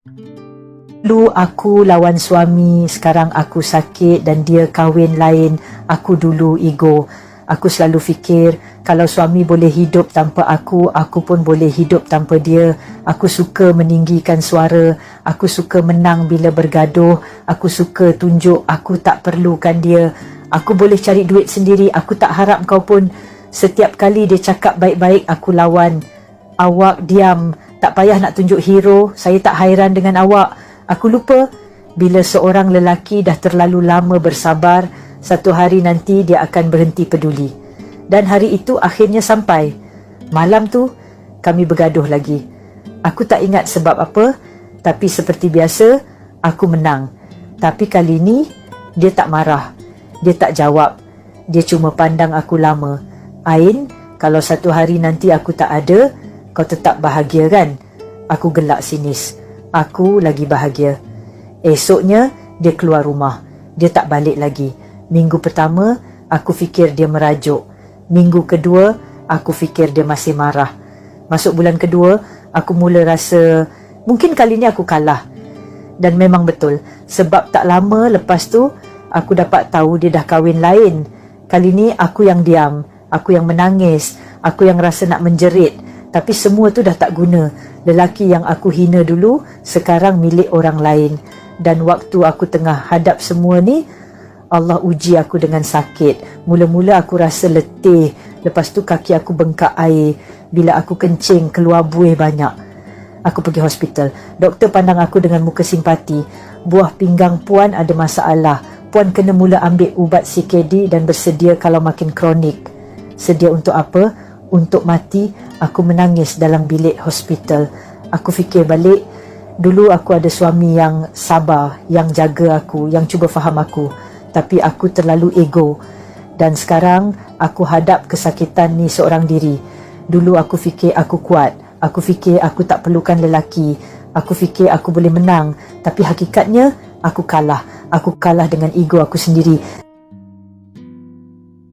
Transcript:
Dulu aku lawan suami, sekarang aku sakit dan dia kahwin lain. Aku dulu ego. Aku selalu fikir, kalau suami boleh hidup tanpa aku pun boleh hidup tanpa dia. Aku suka meninggikan suara, aku suka menang bila bergaduh, aku suka tunjuk aku tak perlukan dia. Aku boleh cari duit sendiri, aku tak harap kau pun. Setiap kali dia cakap baik-baik, aku lawan. Awak diam, tak payah nak tunjuk hero, saya tak hairan dengan awak. Aku lupa, bila seorang lelaki dah terlalu lama bersabar, satu hari nanti dia akan berhenti peduli. Dan hari itu akhirnya sampai. Malam tu, kami bergaduh lagi. Aku tak ingat sebab apa, tapi seperti biasa, aku menang. Tapi kali ni, dia tak marah. Dia tak jawab. Dia cuma pandang aku lama. Ain, kalau satu hari nanti aku tak ada, kau tetap bahagia kan? Aku gelak sinis. Aku lagi bahagia. Esoknya, dia keluar rumah. Dia tak balik lagi. Minggu pertama, aku fikir dia merajuk. Minggu kedua, aku fikir dia masih marah. Masuk bulan kedua, aku mula rasa mungkin kali ni aku kalah. Dan memang betul, sebab tak lama lepas tu, aku dapat tahu dia dah kahwin lain. Kali ni aku yang diam, aku yang menangis, aku yang rasa nak menjerit. Tapi semua tu dah tak guna. Lelaki yang aku hina dulu, sekarang milik orang lain. Dan waktu aku tengah hadap semua ni, Allah uji aku dengan sakit. Mula-mula aku rasa letih. Lepas tu kaki aku bengkak air. Bila aku kencing, keluar buih banyak. Aku pergi hospital. Doktor pandang aku dengan muka simpati. Buah pinggang puan ada masalah. Puan kena mula ambil ubat CKD dan bersedia kalau makin kronik. Sedia untuk apa? Untuk mati. Aku menangis dalam bilik hospital. Aku fikir balik. Dulu aku ada suami yang sabar, yang jaga aku, yang cuba faham aku. Tapi aku terlalu ego. Dan sekarang aku hadap kesakitan ni seorang diri. Dulu aku fikir aku kuat. Aku fikir aku tak perlukan lelaki. Aku fikir aku boleh menang. Tapi hakikatnya aku kalah. Aku kalah dengan ego aku sendiri.